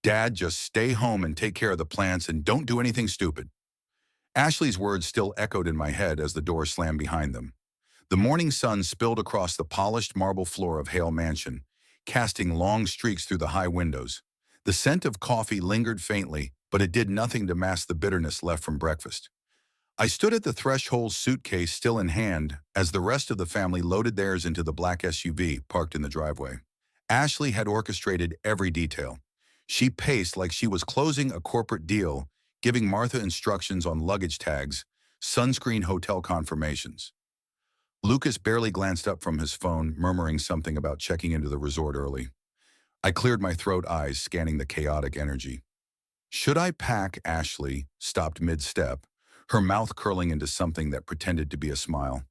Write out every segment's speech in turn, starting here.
Dad, just stay home and take care of the plants and don't do anything stupid. Ashley's words still echoed in my head as the door slammed behind them. The morning sun spilled across the polished marble floor of Hale Mansion, casting long streaks through the high windows. The scent of coffee lingered faintly, but it did nothing to mask the bitterness left from breakfast. I stood at the threshold, suitcase still in hand, as the rest of the family loaded theirs into the black SUV parked in the driveway. Ashley had orchestrated every detail. She paced like she was closing a corporate deal, giving Martha instructions on luggage tags, sunscreen hotel confirmations. Lucas barely glanced up from his phone, murmuring something about checking into the resort early. I cleared my throat, eyes scanning the chaotic energy. Should I pack? Ashley stopped mid-step, her mouth curling into something that pretended to be a smile.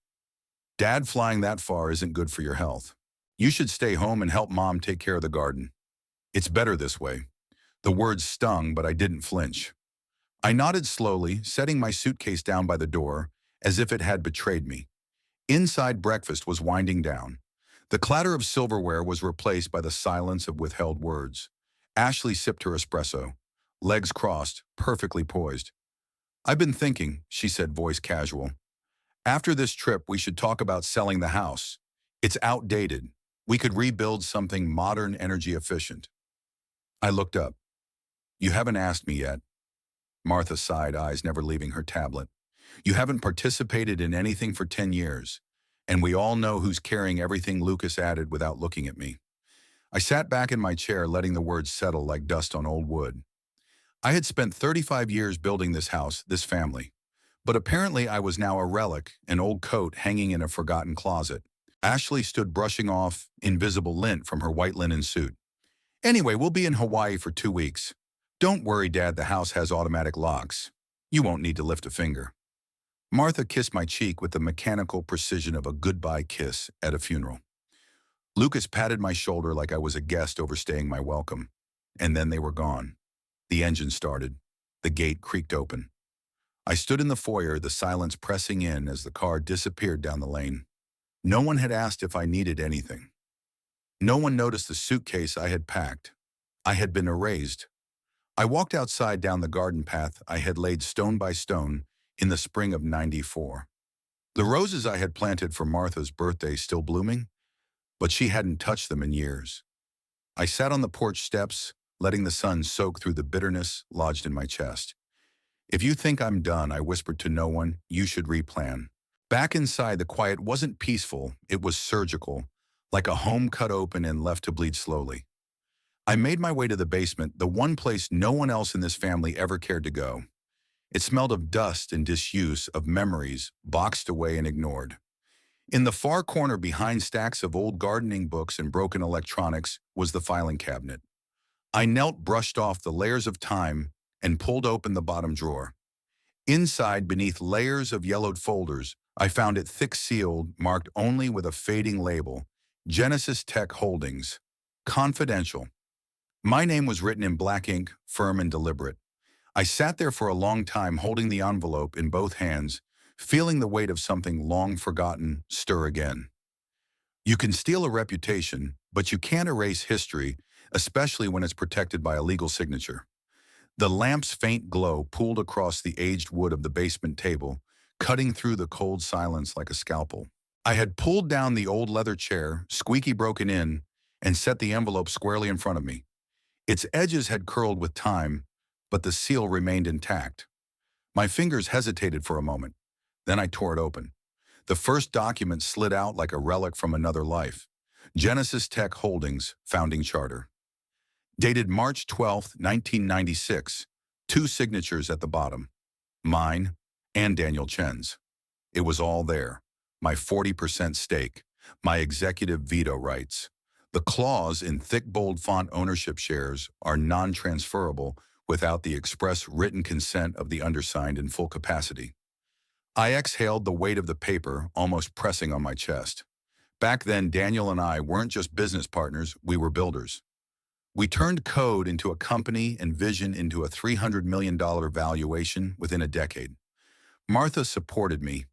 Dad, flying that far isn't good for your health. You should stay home and help Mom take care of the garden. It's better this way. The words stung, but I didn't flinch. I nodded slowly, setting my suitcase down by the door, as if it had betrayed me. Inside, breakfast was winding down. The clatter of silverware was replaced by the silence of withheld words. Ashley sipped her espresso, legs crossed, perfectly poised. I've been thinking, she said, voice casual. After this trip, we should talk about selling the house. It's outdated. We could rebuild something modern, energy efficient. I looked up. You haven't asked me yet. Martha sighed, eyes never leaving her tablet. You haven't participated in anything for 10 years, and we all know who's carrying everything, Lucas added without looking at me. I sat back in my chair, letting the words settle like dust on old wood. I had spent 35 years building this house, this family. But apparently I was now a relic, an old coat hanging in a forgotten closet. Ashley stood brushing off invisible lint from her white linen suit. Anyway, we'll be in Hawaii for 2 weeks. Don't worry, Dad, the house has automatic locks. You won't need to lift a finger. Martha kissed my cheek with the mechanical precision of a goodbye kiss at a funeral. Lucas patted my shoulder like I was a guest overstaying my welcome. And then they were gone. The engine started. The gate creaked open. I stood in the foyer, the silence pressing in as the car disappeared down the lane. No one had asked if I needed anything. No one noticed the suitcase I had packed. I had been erased. I walked outside down the garden path I had laid stone by stone in the spring of '94. The roses I had planted for Martha's birthday still blooming, but she hadn't touched them in years. I sat on the porch steps, letting the sun soak through the bitterness lodged in my chest. If you think I'm done, I whispered to no one, you should replan. Back inside, the quiet wasn't peaceful, it was surgical, like a home cut open and left to bleed slowly. I made my way to the basement, the one place no one else in this family ever cared to go. It smelled of dust and disuse, of memories, boxed away and ignored. In the far corner behind stacks of old gardening books and broken electronics was the filing cabinet. I knelt, brushed off the layers of time, and pulled open the bottom drawer. Inside, beneath layers of yellowed folders, I found it thick sealed, marked only with a fading label, Genesis Tech Holdings, confidential. My name was written in black ink, firm and deliberate. I sat there for a long time, holding the envelope in both hands, feeling the weight of something long forgotten stir again. You can steal a reputation, but you can't erase history, especially when it's protected by a legal signature. The lamp's faint glow pooled across the aged wood of the basement table, cutting through the cold silence like a scalpel. I had pulled down the old leather chair, squeaky broken in, and set the envelope squarely in front of me. Its edges had curled with time, but the seal remained intact. My fingers hesitated for a moment. Then I tore it open. The first document slid out like a relic from another life. Genesis Tech Holdings Founding Charter. Dated March 12, 1996. 2 signatures at the bottom. Mine and Daniel Chen's. It was all there. My 40% stake. My executive veto rights. The clause in thick bold font, ownership shares are non-transferable without the express written consent of the undersigned in full capacity. I exhaled, the weight of the paper almost pressing on my chest. Back then, Daniel and I weren't just business partners, we were builders. We turned code into a company and vision into a $300 million valuation within a decade. Martha supported me.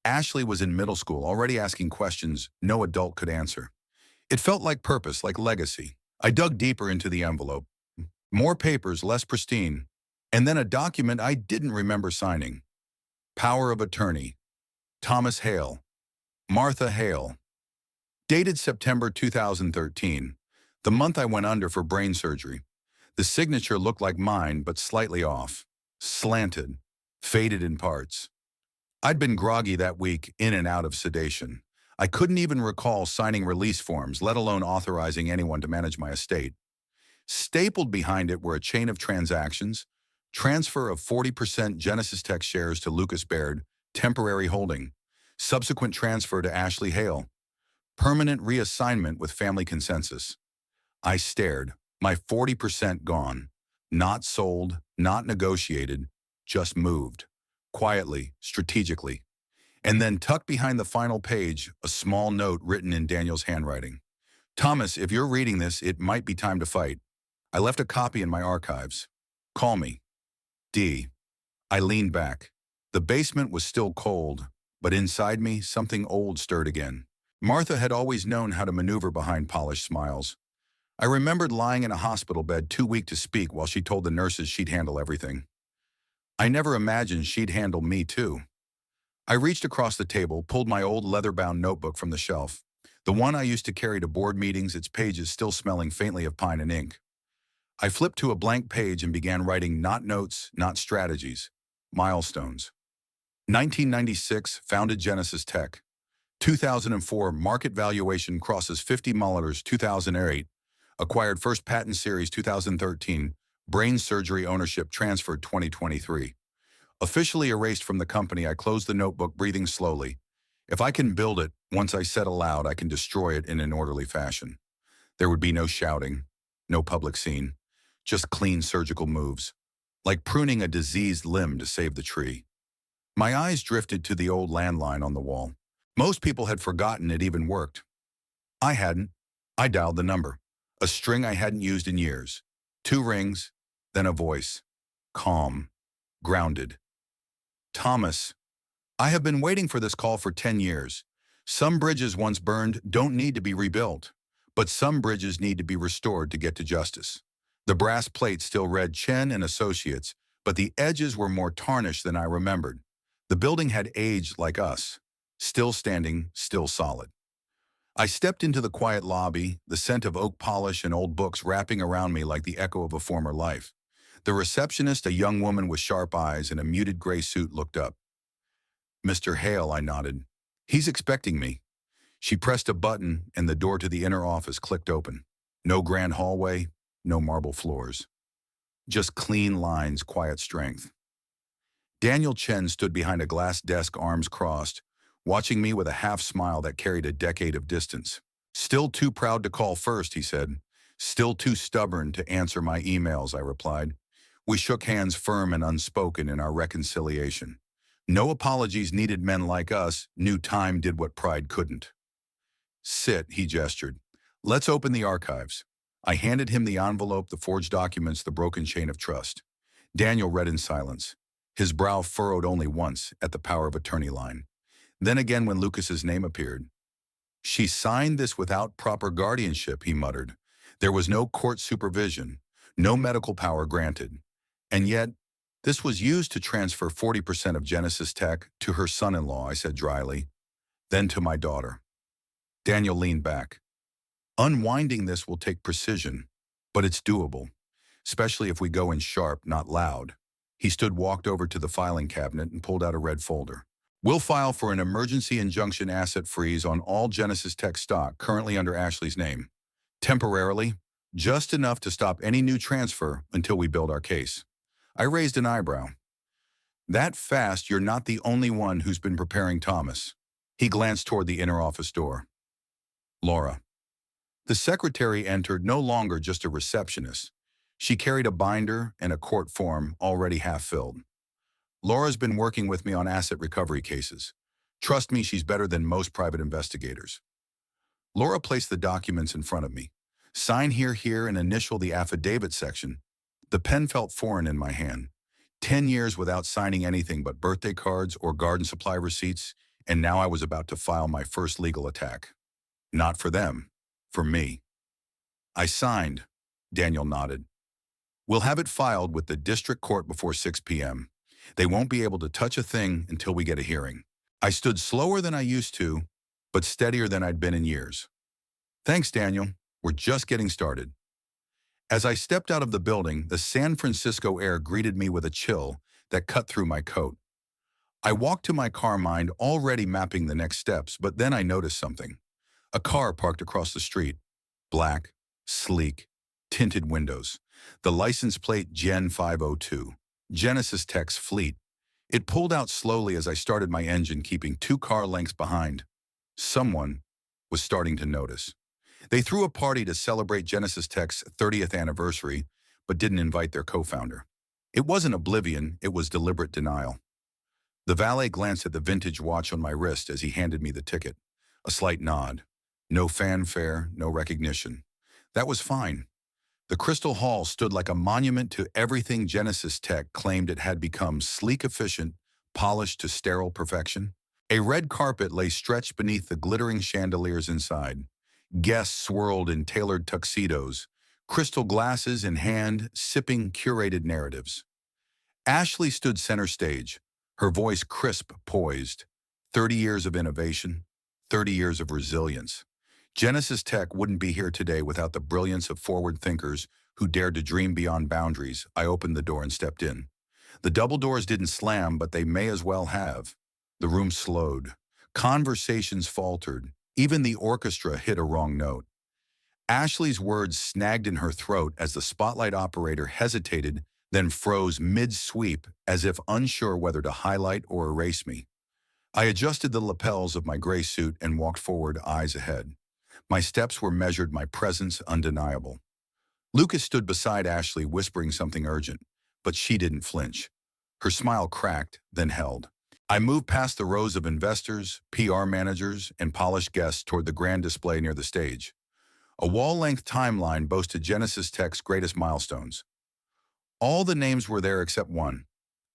Ashley was in middle school, already asking questions no adult could answer. It felt like purpose, like legacy. I dug deeper into the envelope. More papers, less pristine. And then a document I didn't remember signing. Power of attorney. Thomas Hale. Martha Hale. Dated September 2013, the month I went under for brain surgery. The signature looked like mine, but slightly off. Slanted. Faded in parts. I'd been groggy that week, in and out of sedation. I couldn't even recall signing release forms, let alone authorizing anyone to manage my estate. Stapled behind it were a chain of transactions: transfer of 40% Genesis Tech shares to Lucas Baird, temporary holding; subsequent transfer to Ashley Hale; permanent reassignment with family consensus. I stared, my 40% gone. Not sold, not negotiated, just moved. Quietly, strategically. And then tucked behind the final page, a small note written in Daniel's handwriting. Thomas, if you're reading this, it might be time to fight. I left a copy in my archives. Call me. D. I leaned back. The basement was still cold, but inside me, something old stirred again. Martha had always known how to maneuver behind polished smiles. I remembered lying in a hospital bed too weak to speak while she told the nurses she'd handle everything. I never imagined she'd handle me too. I reached across the table, pulled my old leather-bound notebook from the shelf, the one I used to carry to board meetings, its pages still smelling faintly of pine and ink. I flipped to a blank page and began writing not notes, not strategies, milestones. 1996, founded Genesis Tech. 2004, market valuation crosses 50 milliliters. 2008, acquired first patent series. 2013, brain surgery ownership transferred. 2023. Officially erased from the company, I closed the notebook, breathing slowly. If I can build it, once I said aloud, I can destroy it in an orderly fashion. There would be no shouting, no public scene, just clean surgical moves, like pruning a diseased limb to save the tree. My eyes drifted to the old landline on the wall. Most people had forgotten it even worked. I hadn't. I dialed the number, a string I hadn't used in years. 2 rings, then a voice. Calm. Grounded. Thomas, I have been waiting for this call for 10 years. Some bridges once burned don't need to be rebuilt, but some bridges need to be restored to get to justice. The brass plate still read Chen and Associates, but the edges were more tarnished than I remembered. The building had aged like us, still standing, still solid. I stepped into the quiet lobby, the scent of oak polish and old books wrapping around me like the echo of a former life. The receptionist, a young woman with sharp eyes and a muted gray suit, looked up. Mr. Hale, I nodded. He's expecting me. She pressed a button and the door to the inner office clicked open. No grand hallway, no marble floors. Just clean lines, quiet strength. Daniel Chen stood behind a glass desk, arms crossed, watching me with a half smile that carried a decade of distance. Still too proud to call first, he said. Still too stubborn to answer my emails, I replied. We shook hands, firm and unspoken, in our reconciliation. No apologies needed. Men like us knew time did what pride couldn't. Sit, he gestured. Let's open the archives. I handed him the envelope, the forged documents, the broken chain of trust. Daniel read in silence, his brow furrowed only once at the power of attorney line. Then again when Lucas's name appeared. She signed this without proper guardianship, he muttered. There was no court supervision, no medical power granted. And yet, this was used to transfer 40% of Genesis Tech to her son-in-law, I said dryly, then to my daughter. Daniel leaned back. Unwinding this will take precision, but it's doable, especially if we go in sharp, not loud. He walked over to the filing cabinet and pulled out a red folder. We'll file for an emergency injunction asset freeze on all Genesis Tech stock currently under Ashley's name. Temporarily, just enough to stop any new transfer until we build our case. I raised an eyebrow. That fast, you're not the only one who's been preparing, Thomas. He glanced toward the inner office door. Laura. The secretary entered, no longer just a receptionist. She carried a binder and a court form already half filled. Laura's been working with me on asset recovery cases. Trust me, she's better than most private investigators. Laura placed the documents in front of me. Sign here, and initial the affidavit section. The pen felt foreign in my hand. 10 years without signing anything but birthday cards or garden supply receipts, and now I was about to file my first legal attack. Not for them, for me. I signed, Daniel nodded. We'll have it filed with the district court before 6 p.m. They won't be able to touch a thing until we get a hearing. I stood slower than I used to, but steadier than I'd been in years. Thanks, Daniel. We're just getting started. As I stepped out of the building, the San Francisco air greeted me with a chill that cut through my coat. I walked to my car, mind already mapping the next steps, but then I noticed something. A car parked across the street. Black, sleek, tinted windows. The license plate Gen 502. Genesis Tech's fleet. It pulled out slowly as I started my engine, keeping 2 car lengths behind. Someone was starting to notice. They threw a party to celebrate Genesis Tech's 30th anniversary, but didn't invite their co-founder. It wasn't oblivion, it was deliberate denial. The valet glanced at the vintage watch on my wrist as he handed me the ticket. A slight nod. No fanfare, no recognition. That was fine. The Crystal Hall stood like a monument to everything Genesis Tech claimed it had become: sleek, efficient, polished to sterile perfection. A red carpet lay stretched beneath the glittering chandeliers inside. Guests swirled in tailored tuxedos, crystal glasses in hand, sipping curated narratives. Ashley stood center stage, her voice crisp, poised. 30 years of innovation, 30 years of resilience. Genesis Tech wouldn't be here today without the brilliance of forward thinkers who dared to dream beyond boundaries. I opened the door and stepped in. The double doors didn't slam, but they may as well have. The room slowed. Conversations faltered. Even the orchestra hit a wrong note. Ashley's words snagged in her throat as the spotlight operator hesitated, then froze mid-sweep as if unsure whether to highlight or erase me. I adjusted the lapels of my gray suit and walked forward, eyes ahead. My steps were measured, my presence undeniable. Lucas stood beside Ashley, whispering something urgent, but she didn't flinch. Her smile cracked, then held. I moved past the rows of investors, PR managers, and polished guests toward the grand display near the stage. A wall-length timeline boasted Genesis Tech's greatest milestones. All the names were there except one.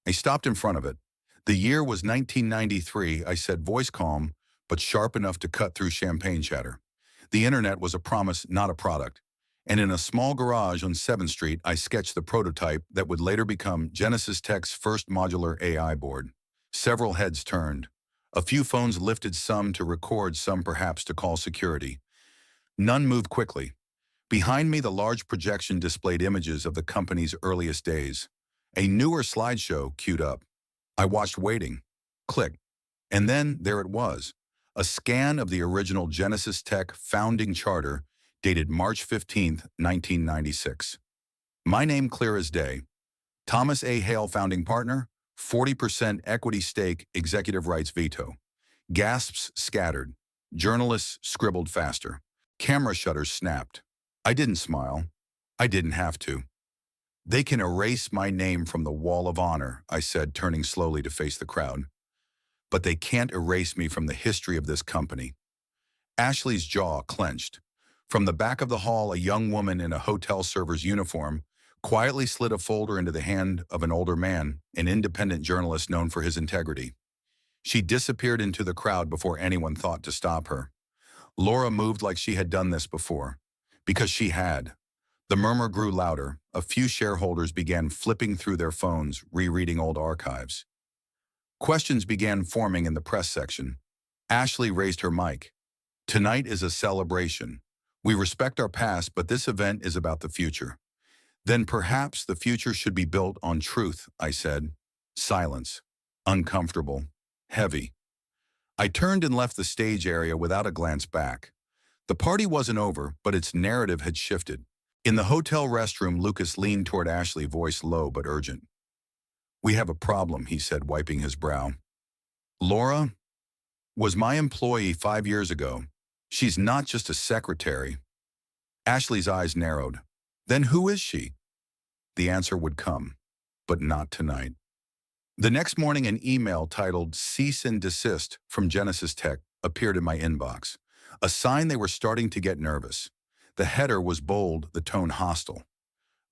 I stopped in front of it. The year was 1993, I said, voice calm, but sharp enough to cut through champagne chatter. The internet was a promise, not a product. And in a small garage on 7th Street, I sketched the prototype that would later become Genesis Tech's first modular AI board. Several heads turned. A few phones lifted, some to record, some perhaps to call security. None moved quickly. Behind me, the large projection displayed images of the company's earliest days. A newer slideshow queued up. I watched, waiting. Click. And then there it was. A scan of the original Genesis Tech founding charter dated March 15, 1996. My name clear as day. Thomas A. Hale, founding partner, 40% equity stake, executive rights veto. Gasps scattered. Journalists scribbled faster. Camera shutters snapped. I didn't smile. I didn't have to. They can erase my name from the wall of honor, I said, turning slowly to face the crowd. But they can't erase me from the history of this company. Ashley's jaw clenched. From the back of the hall, a young woman in a hotel server's uniform quietly slid a folder into the hand of an older man, an independent journalist known for his integrity. She disappeared into the crowd before anyone thought to stop her. Laura moved like she had done this before, because she had. The murmur grew louder. A few shareholders began flipping through their phones, rereading old archives. Questions began forming in the press section. Ashley raised her mic. Tonight is a celebration. We respect our past, but this event is about the future. Then perhaps the future should be built on truth, I said. Silence. Uncomfortable. Heavy. I turned and left the stage area without a glance back. The party wasn't over, but its narrative had shifted. In the hotel restroom, Lucas leaned toward Ashley, voice low but urgent. We have a problem, he said, wiping his brow. Laura was my employee 5 years ago. She's not just a secretary. Ashley's eyes narrowed. Then who is she? The answer would come, but not tonight. The next morning, an email titled Cease and Desist from Genesis Tech appeared in my inbox, a sign they were starting to get nervous. The header was bold, the tone hostile.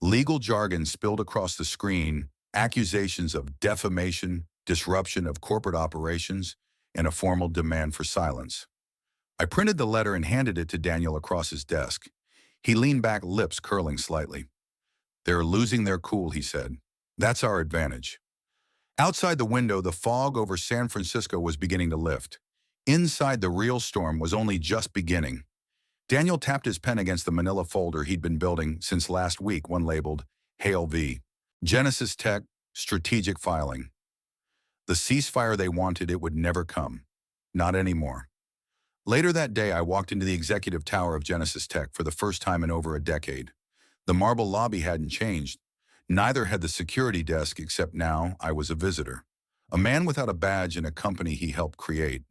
Legal jargon spilled across the screen, accusations of defamation, disruption of corporate operations, and a formal demand for silence. I printed the letter and handed it to Daniel across his desk. He leaned back, lips curling slightly. They're losing their cool, he said. That's our advantage. Outside the window, the fog over San Francisco was beginning to lift. Inside, the real storm was only just beginning. Daniel tapped his pen against the manila folder he'd been building since last week, one labeled Hail V. Genesis Tech, Strategic Filing. The ceasefire they wanted, it would never come. Not anymore. Later that day, I walked into the executive tower of Genesis Tech for the first time in over a decade. The marble lobby hadn't changed. Neither had the security desk, except now I was a visitor. A man without a badge in a company he helped create.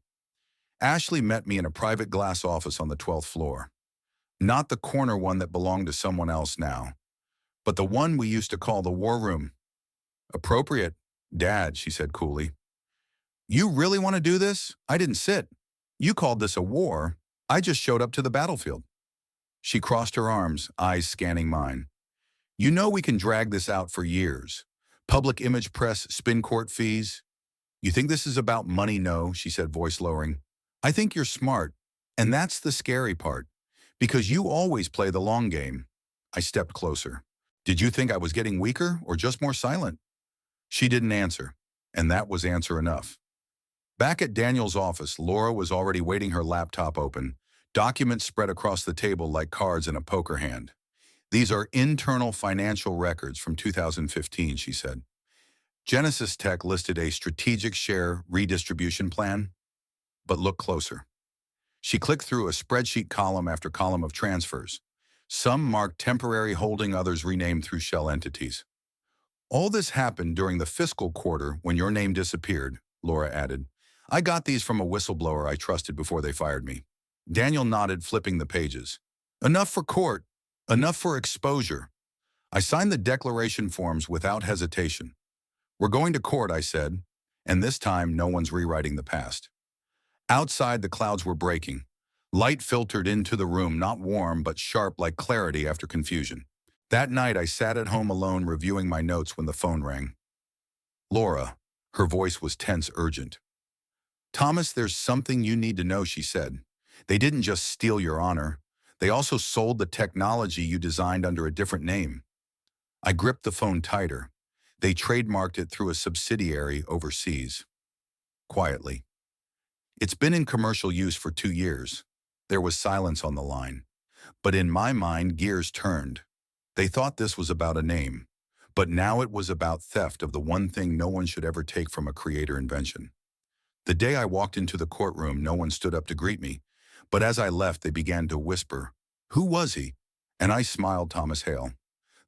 Ashley met me in a private glass office on the 12th floor. Not the corner one that belonged to someone else now, but the one we used to call the war room. Appropriate, Dad, she said coolly. You really want to do this? I didn't sit. You called this a war. I just showed up to the battlefield. She crossed her arms, eyes scanning mine. You know we can drag this out for years. Public image press, spin court fees. You think this is about money? No, she said, voice lowering. I think you're smart, and that's the scary part, because you always play the long game. I stepped closer. Did you think I was getting weaker or just more silent? She didn't answer, and that was answer enough. Back at Daniel's office, Laura was already waiting, her laptop open, documents spread across the table like cards in a poker hand. These are internal financial records from 2015, she said. Genesis Tech listed a strategic share redistribution plan, but look closer. She clicked through a spreadsheet column after column of transfers. Some marked temporary holding, others renamed through shell entities. All this happened during the fiscal quarter when your name disappeared, Laura added. I got these from a whistleblower I trusted before they fired me. Daniel nodded, flipping the pages. Enough for court. Enough for exposure. I signed the declaration forms without hesitation. We're going to court, I said, and this time no one's rewriting the past. Outside, the clouds were breaking. Light filtered into the room, not warm but sharp like clarity after confusion. That night, I sat at home alone reviewing my notes when the phone rang. Laura, her voice was tense, urgent. Thomas, there's something you need to know, she said. They didn't just steal your honor. They also sold the technology you designed under a different name. I gripped the phone tighter. They trademarked it through a subsidiary overseas. Quietly. It's been in commercial use for 2 years. There was silence on the line. But in my mind, gears turned. They thought this was about a name. But now it was about theft of the one thing no one should ever take from a creator invention. The day I walked into the courtroom, no one stood up to greet me. But as I left, they began to whisper, who was he? And I smiled. Thomas Hale,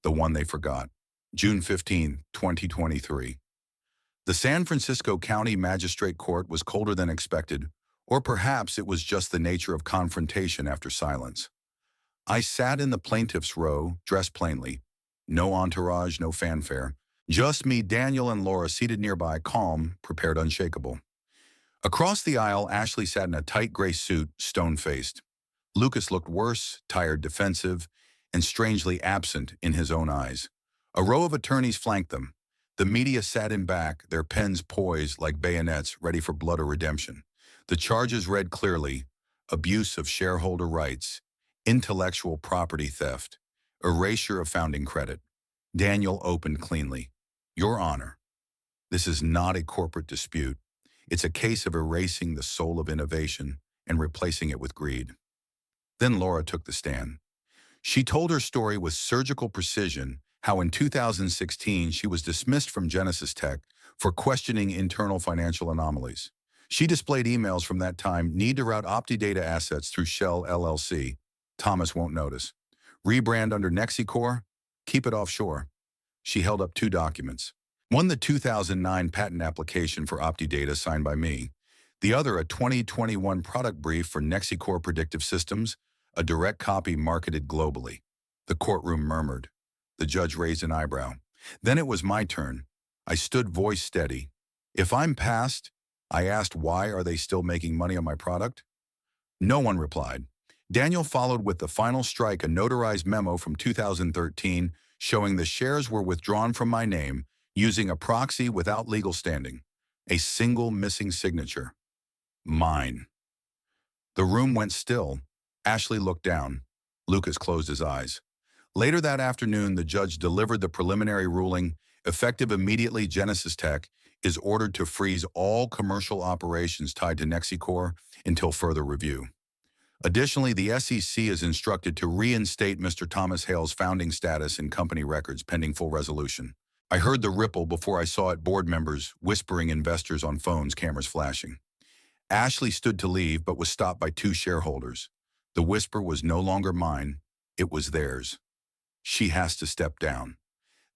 the one they forgot. June 15, 2023. The San Francisco County Magistrate Court was colder than expected, or perhaps it was just the nature of confrontation after silence. I sat in the plaintiff's row, dressed plainly. No entourage, no fanfare. Just me, Daniel, and Laura seated nearby, calm, prepared, unshakable. Across the aisle, Ashley sat in a tight gray suit, stone-faced. Lucas looked worse, tired, defensive, and strangely absent in his own eyes. A row of attorneys flanked them. The media sat in back, their pens poised like bayonets, ready for blood or redemption. The charges read clearly: abuse of shareholder rights, intellectual property theft, erasure of founding credit. Daniel opened cleanly. Your Honor, this is not a corporate dispute. It's a case of erasing the soul of innovation and replacing it with greed. Then Laura took the stand. She told her story with surgical precision, how in 2016 she was dismissed from Genesis Tech for questioning internal financial anomalies. She displayed emails from that time: need to route OptiData assets through Shell LLC. Thomas won't notice. Rebrand under Nexicore. Keep it offshore. She held up 2 documents. One, the 2009 patent application for OptiData signed by me. The other, a 2021 product brief for Nexicore Predictive Systems, a direct copy marketed globally. The courtroom murmured. The judge raised an eyebrow. Then it was my turn. I stood, voice steady. If I'm passed, I asked, why are they still making money on my product? No one replied. Daniel followed with the final strike, a notarized memo from 2013 showing the shares were withdrawn from my name using a proxy without legal standing. A single missing signature. Mine. The room went still. Ashley looked down. Lucas closed his eyes. Later that afternoon, the judge delivered the preliminary ruling. Effective immediately, Genesis Tech is ordered to freeze all commercial operations tied to Nexicor until further review. Additionally, the SEC is instructed to reinstate Mr. Thomas Hale's founding status in company records pending full resolution. I heard the ripple before I saw it, board members whispering, investors on phones, cameras flashing. Ashley stood to leave but was stopped by two shareholders. The whisper was no longer mine, it was theirs. She has to step down.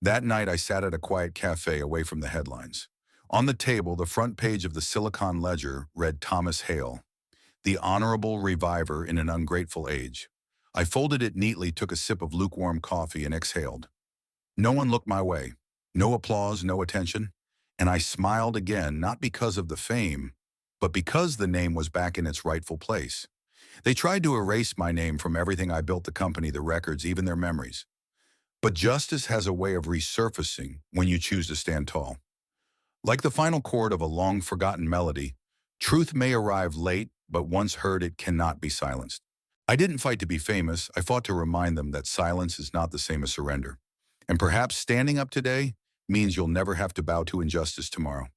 That night I sat at a quiet cafe away from the headlines. On the table, the front page of the Silicon Ledger read Thomas Hale, the honorable reviver in an ungrateful age. I folded it neatly, took a sip of lukewarm coffee, and exhaled. No one looked my way. No applause, no attention. And I smiled again, not because of the fame, but because the name was back in its rightful place. They tried to erase my name from everything I built, the company, the records, even their memories. But justice has a way of resurfacing when you choose to stand tall. Like the final chord of a long-forgotten melody, truth may arrive late, but once heard, it cannot be silenced. I didn't fight to be famous. I fought to remind them that silence is not the same as surrender. And perhaps standing up today means you'll never have to bow to injustice tomorrow.